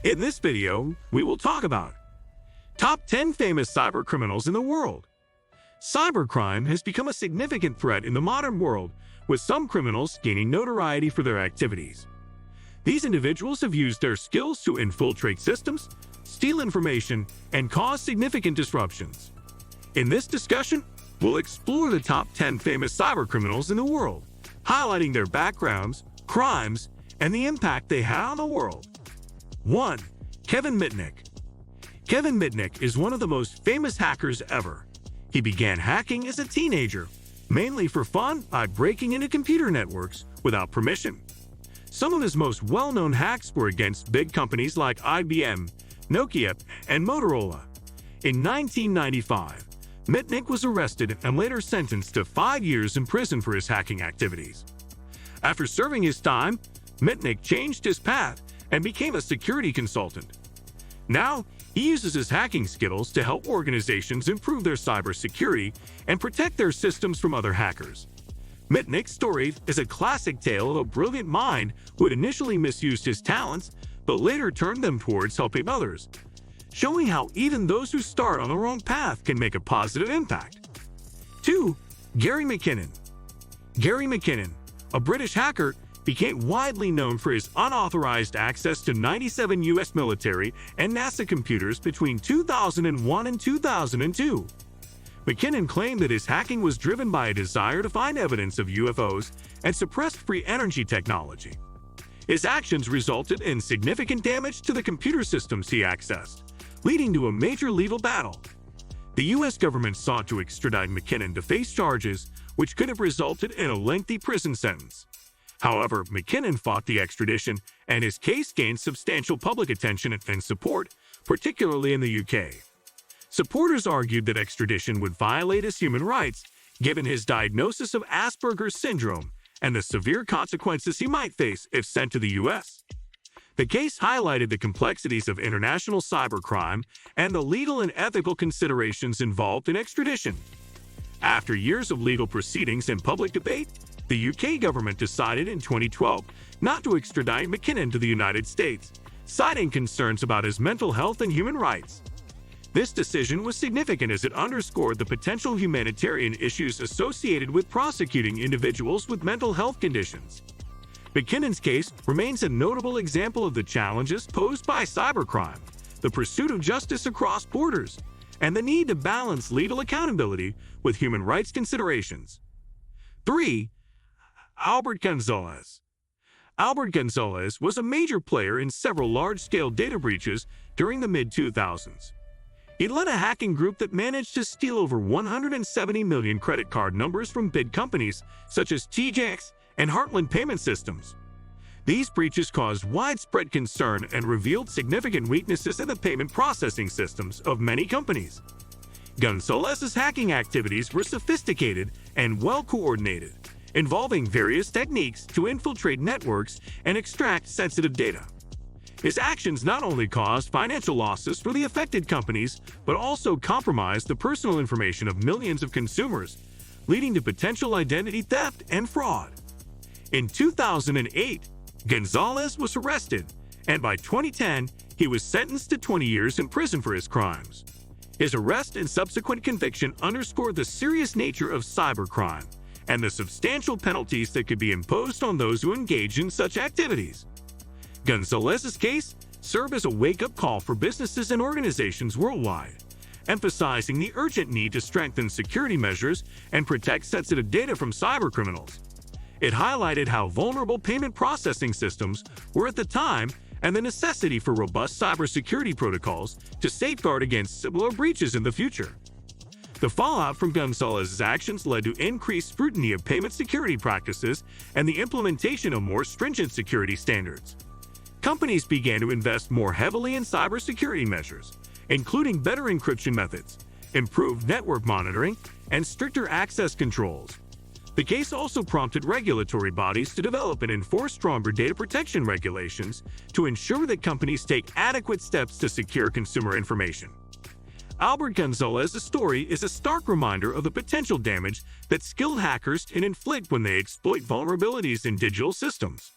In this video, we will talk about Top 10 Famous Cyber Criminals in the World. Cybercrime has become a significant threat in the modern world, with some criminals gaining notoriety for their activities. These individuals have used their skills to infiltrate systems, steal information, and cause significant disruptions. In this discussion, we'll explore the top 10 famous cybercriminals in the world, highlighting their backgrounds, crimes, and the impact they had on the world. 1. Kevin Mitnick. Kevin Mitnick is one of the most famous hackers ever. He began hacking as a teenager, mainly for fun by breaking into computer networks without permission. Some of his most well-known hacks were against big companies like IBM, Nokia, and Motorola. In 1995, Mitnick was arrested and later sentenced to 5 years in prison for his hacking activities. After serving his time, Mitnick changed his path and became a security consultant. Now, he uses his hacking skills to help organizations improve their cybersecurity and protect their systems from other hackers. Mitnick's story is a classic tale of a brilliant mind who had initially misused his talents, but later turned them towards helping others, showing how even those who start on the wrong path can make a positive impact. 2. Gary McKinnon. Gary McKinnon, a British hacker, became widely known for his unauthorized access to 97 U.S. military and NASA computers between 2001 and 2002. McKinnon claimed that his hacking was driven by a desire to find evidence of UFOs and suppressed free energy technology. His actions resulted in significant damage to the computer systems he accessed, leading to a major legal battle. The U.S. government sought to extradite McKinnon to face charges which could have resulted in a lengthy prison sentence. However, McKinnon fought the extradition, and his case gained substantial public attention and support, particularly in the UK. Supporters argued that extradition would violate his human rights, given his diagnosis of Asperger's syndrome and the severe consequences he might face if sent to the US. The case highlighted the complexities of international cybercrime and the legal and ethical considerations involved in extradition. After years of legal proceedings and public debate, the UK government decided in 2012 not to extradite McKinnon to the United States, citing concerns about his mental health and human rights. This decision was significant as it underscored the potential humanitarian issues associated with prosecuting individuals with mental health conditions. McKinnon's case remains a notable example of the challenges posed by cybercrime, the pursuit of justice across borders, and the need to balance legal accountability with human rights considerations. 3. Albert Gonzalez. Albert Gonzalez was a major player in several large-scale data breaches during the mid-2000s. He led a hacking group that managed to steal over 170 million credit card numbers from big companies such as TJX and Heartland Payment Systems. These breaches caused widespread concern and revealed significant weaknesses in the payment processing systems of many companies. Gonzalez's hacking activities were sophisticated and well-coordinated, involving various techniques to infiltrate networks and extract sensitive data. His actions not only caused financial losses for the affected companies, but also compromised the personal information of millions of consumers, leading to potential identity theft and fraud. In 2008, Gonzalez was arrested, and by 2010, he was sentenced to 20 years in prison for his crimes. His arrest and subsequent conviction underscored the serious nature of cybercrime and the substantial penalties that could be imposed on those who engage in such activities. Gonzalez's case served as a wake-up call for businesses and organizations worldwide, emphasizing the urgent need to strengthen security measures and protect sensitive data from cybercriminals. It highlighted how vulnerable payment processing systems were at the time and the necessity for robust cybersecurity protocols to safeguard against similar breaches in the future. The fallout from Gonzalez's actions led to increased scrutiny of payment security practices and the implementation of more stringent security standards. Companies began to invest more heavily in cybersecurity measures, including better encryption methods, improved network monitoring, and stricter access controls. The case also prompted regulatory bodies to develop and enforce stronger data protection regulations to ensure that companies take adequate steps to secure consumer information. Albert Gonzalez's story is a stark reminder of the potential damage that skilled hackers can inflict when they exploit vulnerabilities in digital systems.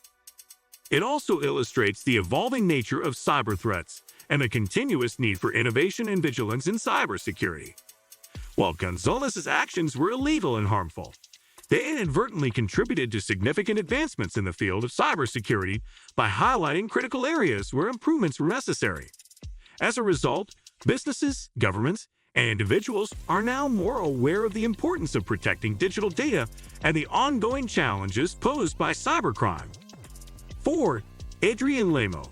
It also illustrates the evolving nature of cyber threats and the continuous need for innovation and vigilance in cybersecurity. While Gonzalez's actions were illegal and harmful, they inadvertently contributed to significant advancements in the field of cybersecurity by highlighting critical areas where improvements were necessary. As a result, businesses, governments, and individuals are now more aware of the importance of protecting digital data and the ongoing challenges posed by cybercrime. 4. Adrian Lemo.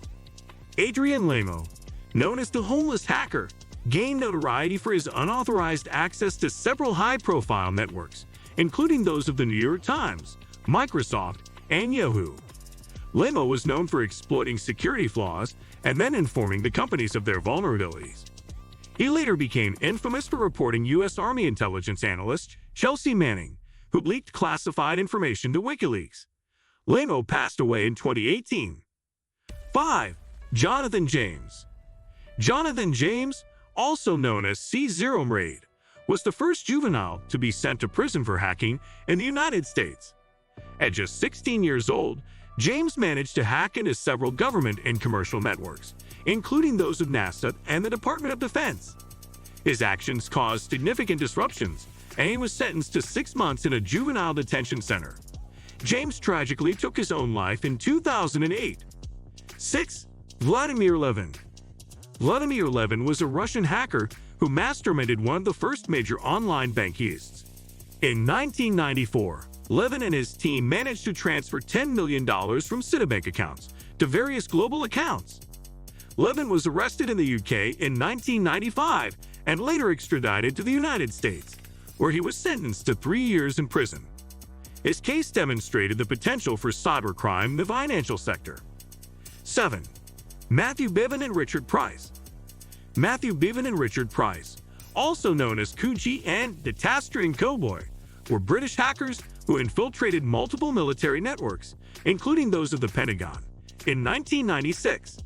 Adrian Lemo, known as the Homeless Hacker, gained notoriety for his unauthorized access to several high-profile networks, including those of the New York Times, Microsoft, and Yahoo. Lemo was known for exploiting security flaws and then informing the companies of their vulnerabilities. He later became infamous for reporting U.S. Army intelligence analyst Chelsea Manning, who leaked classified information to WikiLeaks. Lemo passed away in 2018. 5. Jonathan James. Jonathan James, also known as C0 Mraid, was the first juvenile to be sent to prison for hacking in the United States. At just 16 years old, James managed to hack into several government and commercial networks, including those of NASA and the Department of Defense. His actions caused significant disruptions, and he was sentenced to 6 months in a juvenile detention center. James tragically took his own life in 2008. 6. Vladimir Levin. Vladimir Levin was a Russian hacker who masterminded one of the first major online bank heists. In 1994, Levin and his team managed to transfer $10 million from Citibank accounts to various global accounts. Levin was arrested in the UK in 1995 and later extradited to the United States, where he was sentenced to 3 years in prison. His case demonstrated the potential for cybercrime in the financial sector. 7. Matthew Bivin and Richard Price. Matthew Bivin and Richard Price, also known as Coochie and the Tastrian Cowboy, were British hackers who infiltrated multiple military networks, including those of the Pentagon, in 1996.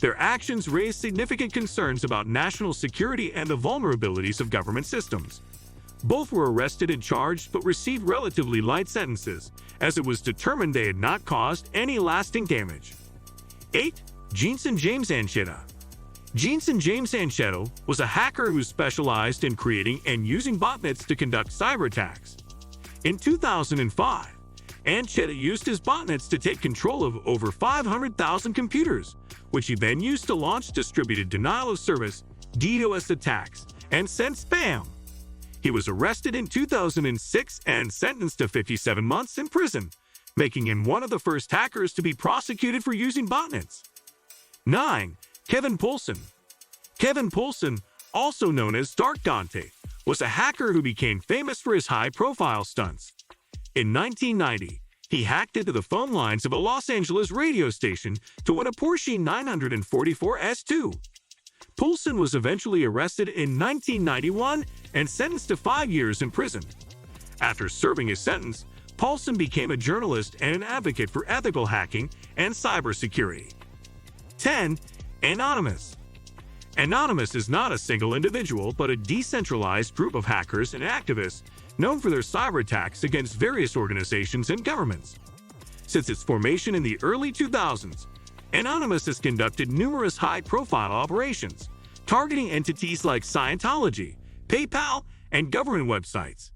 Their actions raised significant concerns about national security and the vulnerabilities of government systems. Both were arrested and charged but received relatively light sentences, as it was determined they had not caused any lasting damage. 8. Jensen James Ancheta. Jensen James Ancheta was a hacker who specialized in creating and using botnets to conduct cyber attacks. In 2005, Ancheta used his botnets to take control of over 500,000 computers, which he then used to launch distributed denial-of-service (DDoS) attacks and send spam. He was arrested in 2006 and sentenced to 57 months in prison, making him one of the first hackers to be prosecuted for using botnets. 9. Kevin Poulsen. Kevin Poulsen, also known as Dark Dante, was a hacker who became famous for his high-profile stunts. In 1990, he hacked into the phone lines of a Los Angeles radio station to win a Porsche 944 S2. Poulsen was eventually arrested in 1991 and sentenced to 5 years in prison. After serving his sentence, Poulsen became a journalist and an advocate for ethical hacking and cybersecurity. 10. Anonymous. Anonymous is not a single individual but a decentralized group of hackers and activists known for their cyber attacks against various organizations and governments. Since its formation in the early 2000s, Anonymous has conducted numerous high-profile operations, targeting entities like Scientology, PayPal, and government websites.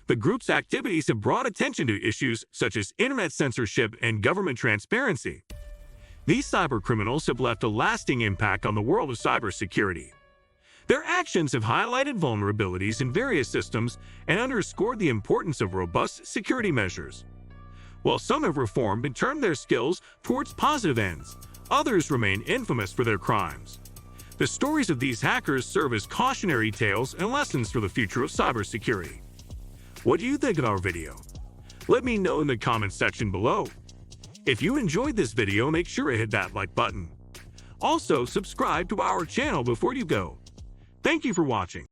The group's activities have brought attention to issues such as internet censorship and government transparency. These cybercriminals have left a lasting impact on the world of cybersecurity. Their actions have highlighted vulnerabilities in various systems and underscored the importance of robust security measures. While some have reformed and turned their skills towards positive ends, others remain infamous for their crimes. The stories of these hackers serve as cautionary tales and lessons for the future of cybersecurity. What do you think of our video? Let me know in the comment section below. If you enjoyed this video, make sure to hit that like button. Also, subscribe to our channel before you go. Thank you for watching.